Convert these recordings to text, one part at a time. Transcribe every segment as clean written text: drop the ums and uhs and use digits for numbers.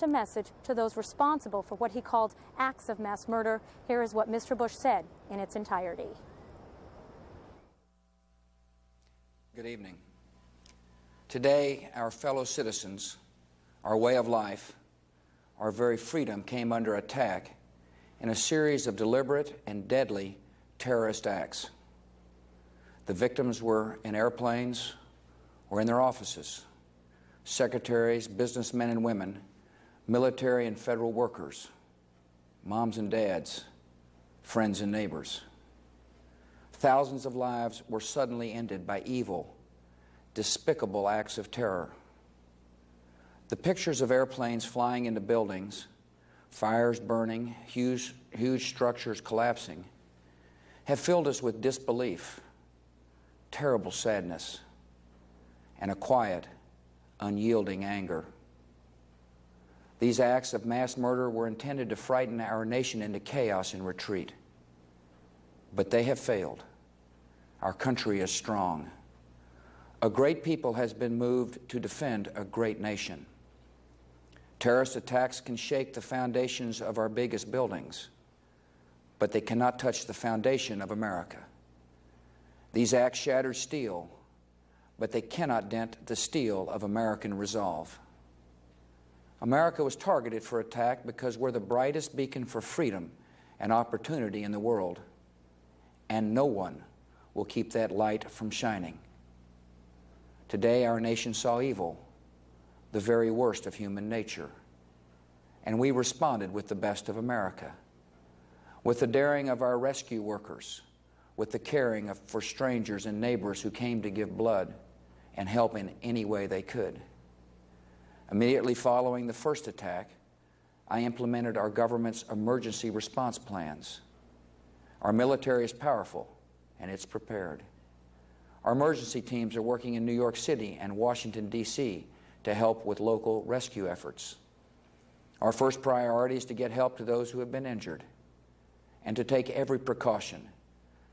a message to those responsible for what he called acts of mass murder. Here is what Mr. Bush said in its entirety. Good evening. Today, our fellow citizens, our way of life, our very freedom came under attack in a series of deliberate and deadly terrorist acts. The victims were in airplanes or in their offices, secretaries, businessmen and women, military and federal workers, moms and dads, friends and neighbors. Thousands of lives were suddenly ended by evil, despicable acts of terror. The pictures of airplanes flying into buildings, fires burning, huge structures collapsing, have filled us with disbelief, terrible sadness, and a quiet, unyielding anger. These acts of mass murder were intended to frighten our nation into chaos and retreat. But they have failed. Our country is strong. A great people has been moved to defend a great nation. Terrorist attacks can shake the foundations of our biggest buildings, but they cannot touch the foundation of America. These acts shattered steel, but they cannot dent the steel of American resolve. America was targeted for attack because we're the brightest beacon for freedom and opportunity in the world, and no one will keep that light from shining. Today, our nation saw evil, the very worst of human nature, and we responded with the best of America, with the daring of our rescue workers, with the caring for strangers and neighbors who came to give blood and help in any way they could. Immediately following the first attack, I implemented our government's emergency response plans. Our military is powerful, and it's prepared. Our emergency teams are working in New York City and Washington, D.C. to help with local rescue efforts. Our first priority is to get help to those who have been injured and to take every precaution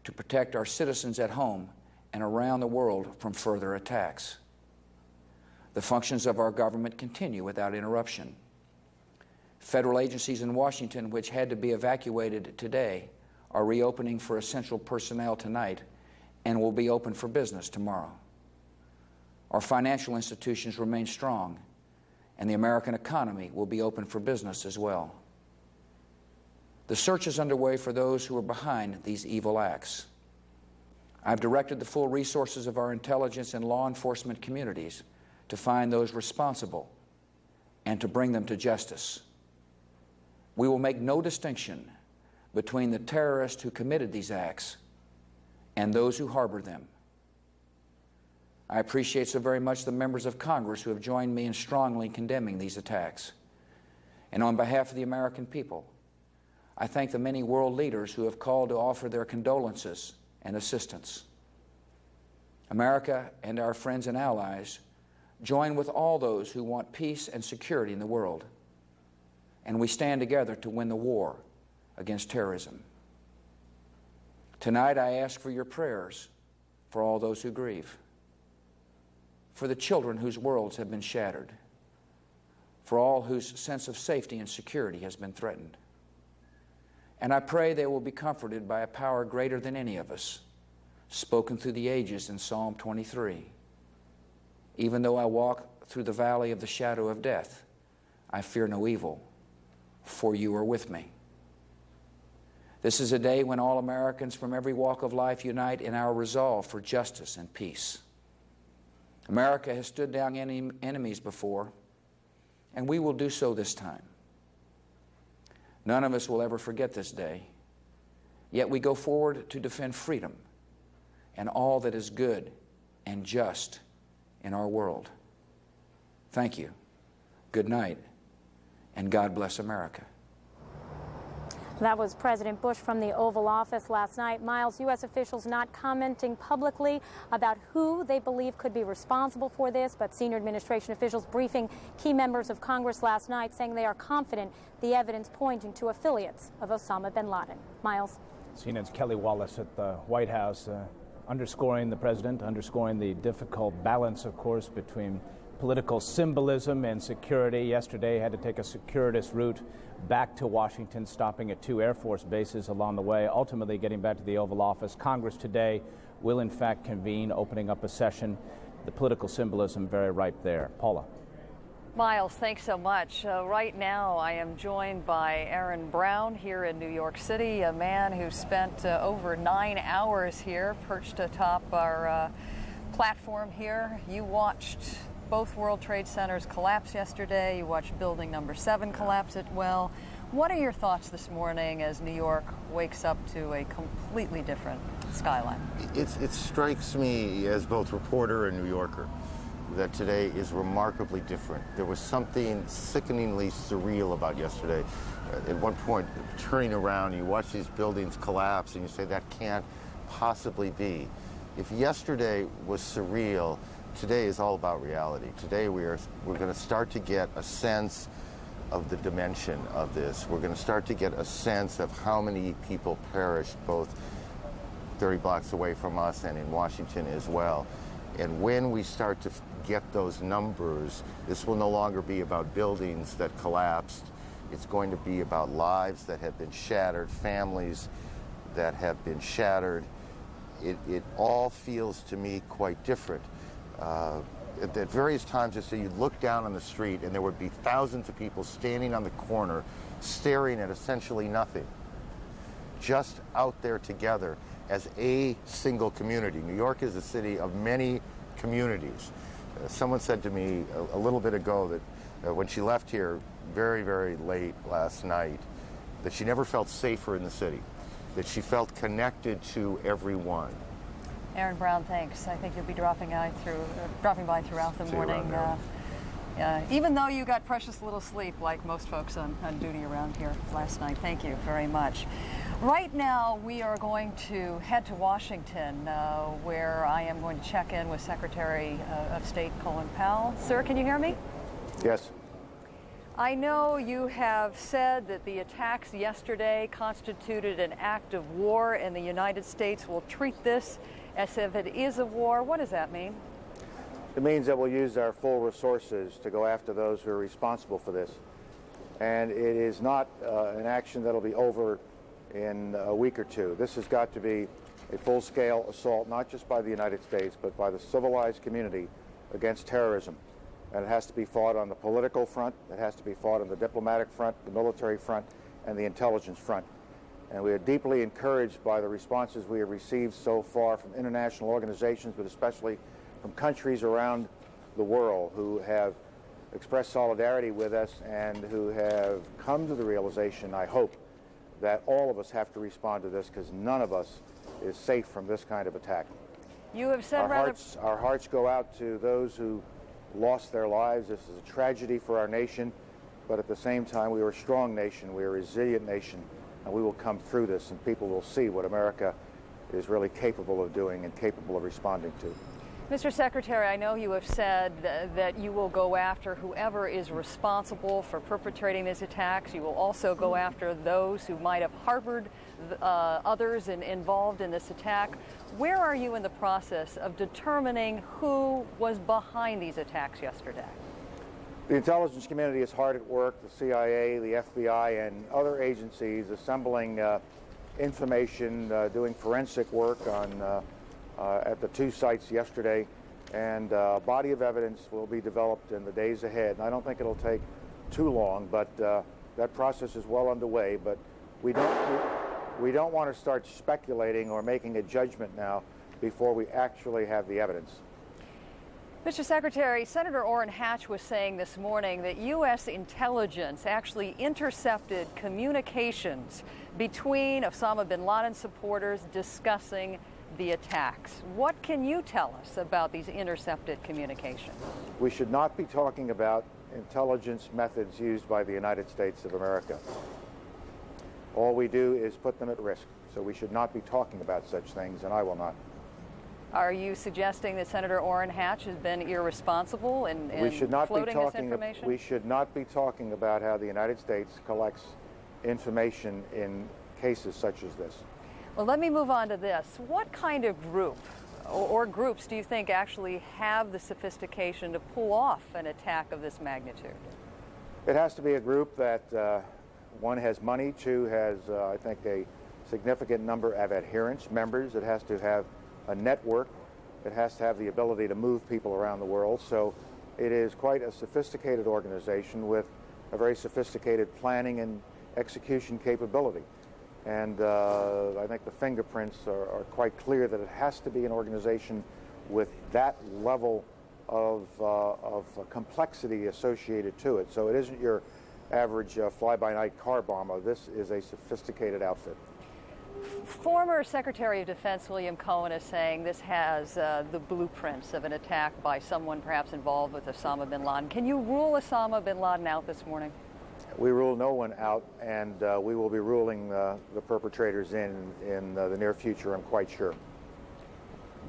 to protect our citizens at home and around the world from further attacks. The functions of our government continue without interruption. Federal agencies in Washington, which had to be evacuated today, are reopening for essential personnel tonight and will be open for business tomorrow. Our financial institutions remain strong, and the American economy will be open for business as well. The search is underway for those who are behind these evil acts. I've directed the full resources of our intelligence and law enforcement communities to find those responsible and to bring them to justice. We will make no distinction between the terrorists who committed these acts and those who harbor them. I appreciate so very much the members of Congress who have joined me in strongly condemning these attacks. And on behalf of the American people, I thank the many world leaders who have called to offer their condolences and assistance. America and our friends and allies join with all those who want peace and security in the world, and we stand together to win the war against terrorism. Tonight, I ask for your prayers for all those who grieve, for the children whose worlds have been shattered, for all whose sense of safety and security has been threatened. And I pray they will be comforted by a power greater than any of us, spoken through the ages in Psalm 23. Even though I walk through the valley of the shadow of death, I fear no evil, for you are with me. This is a day when all Americans from every walk of life unite in our resolve for justice and peace. America has stood down enemies before, and we will do so this time. None of us will ever forget this day, yet we go forward to defend freedom and all that is good and just in our world. Thank you. Good night, and God bless America. That was President Bush from the Oval Office last night. Miles, U.S. officials not commenting publicly about who they believe could be responsible for this, but senior administration officials briefing key members of Congress last night saying they are confident the evidence pointing to affiliates of Osama bin Laden. Miles. CNN's Kelly Wallace at the White House underscoring the president, underscoring the difficult balance, of course, between political symbolism and security. Yesterday, had to take a circuitous route back to Washington, stopping at 2 Air Force bases along the way, ultimately getting back to the Oval Office. Congress today will, in fact, convene, opening up a session. The political symbolism very ripe there. Paula. Miles, thanks so much. Right now, I am joined by Aaron Brown here in New York City, a man who spent over 9 hours here, perched atop our platform here. You watched both World Trade Centers collapse yesterday. You watched Building Number 7 collapse as well. What are your thoughts this morning as New York wakes up to a completely different skyline? It strikes me as both reporter and New Yorker that today is remarkably different. There was something sickeningly surreal about yesterday. At one point, turning around, you watch these buildings collapse and you say, that can't possibly be. If yesterday was surreal, today is all about reality. Today we're going to start to get a sense of the dimension of this. We're going to start to get a sense of how many people perished, both 30 blocks away from us and in Washington as well. And when we start to get those numbers, this will no longer be about buildings that collapsed. It's going to be about lives that have been shattered, families that have been shattered. It all feels to me quite different. At various times, you'd look down on the street and there would be thousands of people standing on the corner staring at essentially nothing, just out there together as a single community. New York is a city of many communities. Someone said to me a little bit ago that when she left here very, very late last night, that she never felt safer in the city, that she felt connected to everyone. Aaron Brown, thanks. I think you'll be dropping by throughout the morning. Even though you got precious little sleep, like most folks on duty around here last night. Thank you very much. Right now, we are going to head to Washington, where I am going to check in with Secretary of State Colin Powell. Sir, can you hear me? Yes. I know you have said that the attacks yesterday constituted an act of war, and the United States will treat this as if it is a war. What does that mean? It means that we'll use our full resources to go after those who are responsible for this. And it is not an action that'll be over in a week or two. This has got to be a full-scale assault, not just by the United States, but by the civilized community against terrorism. And it has to be fought on the political front, it has to be fought on the diplomatic front, the military front, and the intelligence front. And we are deeply encouraged by the responses we have received so far from international organizations, but especially from countries around the world who have expressed solidarity with us and who have come to the realization, I hope, that all of us have to respond to this because none of us is safe from this kind of attack. You have said our hearts go out to those who lost their lives. This is a tragedy for our nation, but at the same time, we are a strong nation, we are a resilient nation, and we will come through this, and people will see what America is really capable of doing and capable of responding to. Mr. Secretary, I know you have said that you will go after whoever is responsible for perpetrating these attacks. You will also go after those who might have harbored others involved in this attack. Where are you in the process of determining who was behind these attacks yesterday? The intelligence community is hard at work, the CIA, the FBI, and other agencies assembling information, doing forensic work on at the 2 sites yesterday, and a body of evidence will be developed in the days ahead. And I don't think it'll take too long, but that process is well underway. But we don't want to start speculating or making a judgment now before we actually have the evidence. Mr. Secretary, Senator Orrin Hatch was saying this morning that U.S. intelligence actually intercepted communications between Osama bin Laden supporters discussing the attacks. What can you tell us about these intercepted communications? We should not be talking about intelligence methods used by the United States of America. All we do is put them at risk. So we should not be talking about such things, and I will not. Are you suggesting that Senator Orrin Hatch has been irresponsible in floating this information? We should not be talking about how the United States collects information in cases such as this. Well, let me move on to this. What kind of group or groups do you think actually have the sophistication to pull off an attack of this magnitude? It has to be a group that, one, has money, two, has, I think, a significant number of adherents, members. It has to have a network. It has to have the ability to move people around the world. So it is quite a sophisticated organization with a very sophisticated planning and execution capability. And I think the fingerprints are quite clear that it has to be an organization with that level of complexity associated to it. So it isn't your average fly-by-night car bomber. This is a sophisticated outfit. Former Secretary of Defense William Cohen is saying this has the blueprints of an attack by someone perhaps involved with Osama bin Laden. Can you rule Osama bin Laden out this morning? We rule no one out, and we will be ruling the perpetrators in the near future, I'm quite sure.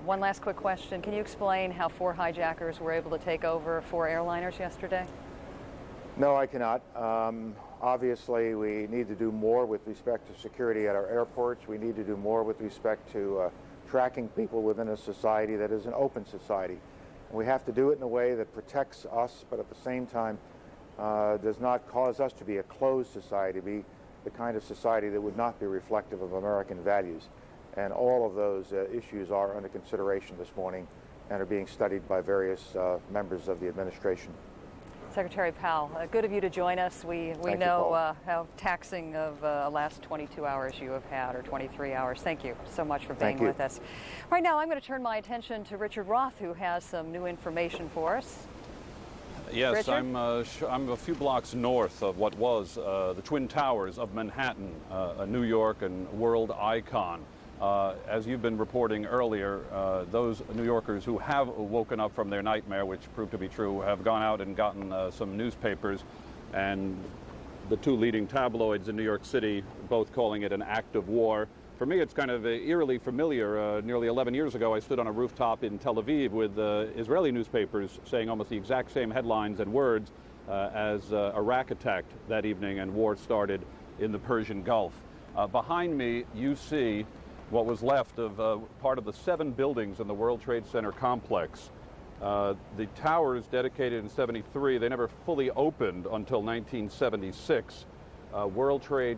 One last quick question. Can you explain how 4 hijackers were able to take over 4 airliners yesterday? No, I cannot. Obviously, we need to do more with respect to security at our airports. We need to do more with respect to tracking people within a society that is an open society. And we have to do it in a way that protects us, but at the same time does not cause us to be a closed society, be the kind of society that would not be reflective of American values. And all of those issues are under consideration this morning and are being studied by various members of the administration. Secretary Powell, good of you to join us. We know how taxing of last 22 hours you have had, or 23 hours. Thank you so much for being with us. Right now, I'm going to turn my attention to Richard Roth, who has some new information for us. Yes, Richard? I'm a few blocks north of what was the Twin Towers of Manhattan, a New York and world icon. As you've been reporting earlier, those New Yorkers who have woken up from their nightmare, which proved to be true, have gone out and gotten some newspapers, and the 2 leading tabloids in New York City both calling it an act of war. For me, it's kind of eerily familiar. Nearly 11 years ago, I stood on a rooftop in Tel Aviv with Israeli newspapers saying almost the exact same headlines and words as Iraq attacked that evening and war started in the Persian Gulf. Behind me, you see what was left of part of the 7 buildings in the World Trade Center complex. The towers dedicated in '73, they never fully opened until 1976. World Trade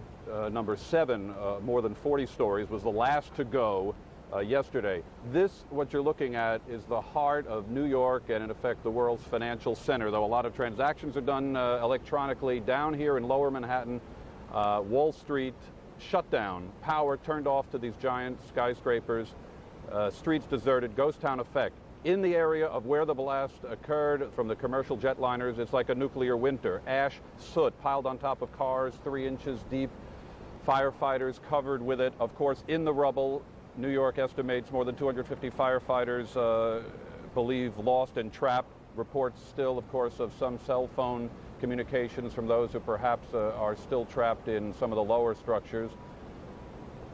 number 7, more than 40 stories, was the last to go yesterday. This, what you're looking at, is the heart of New York and, in effect, the world's financial center, though a lot of transactions are done electronically. Down here in Lower Manhattan, Wall Street shut down, power turned off to these giant skyscrapers, streets deserted, ghost town effect. In the area of where the blast occurred from the commercial jetliners, it's like a nuclear winter. Ash, soot piled on top of cars 3 inches deep, firefighters covered with it. Of course, in the rubble, New York estimates more than 250 firefighters believe lost and trapped. Reports still, of course, of some cell phone communications from those who perhaps are still trapped in some of the lower structures.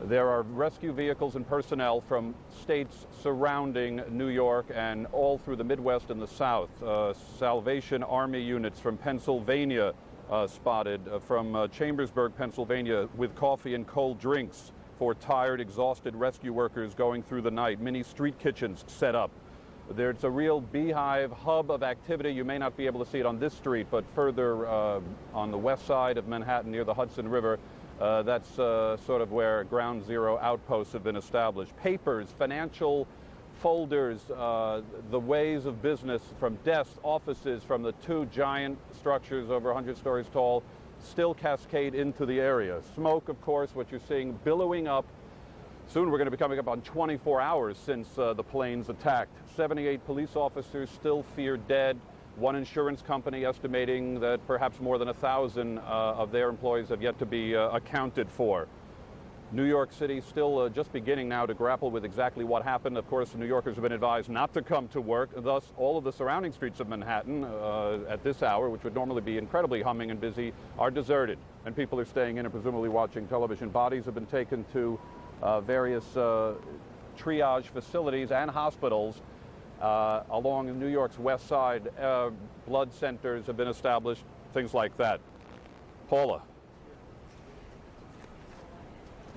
There are rescue vehicles and personnel from states surrounding New York and all through the Midwest and the South. Salvation Army units from Pennsylvania spotted, from Chambersburg, Pennsylvania, with coffee and cold drinks for tired, exhausted rescue workers going through the night. Mini street kitchens set up. There's a real beehive hub of activity. You may not be able to see it on this street, but further on the west side of Manhattan near the Hudson River, that's sort of where ground zero outposts have been established. Papers, financial folders, the ways of business from desks, offices, from the 2 giant structures over 100 stories tall, still cascade into the area. Smoke, of course, what you're seeing billowing up. Soon we're going to be coming up on 24 hours since the planes attacked. 78 police officers still feared dead. One insurance company estimating that perhaps more than 1,000 of their employees have yet to be accounted for. New York City still just beginning now to grapple with exactly what happened. Of course, New Yorkers have been advised not to come to work. Thus, all of the surrounding streets of Manhattan at this hour, which would normally be incredibly humming and busy, are deserted. And people are staying in and presumably watching television. Bodies have been taken to various triage facilities and hospitals along New York's west side. Blood centers have been established, things like that. Paula.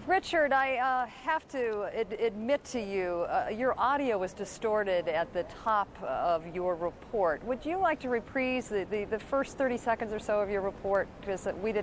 Richard, I have to admit to you, your audio was distorted at the top of your report. Would you like to reprise the first 30 seconds or so of your report? Because we didn't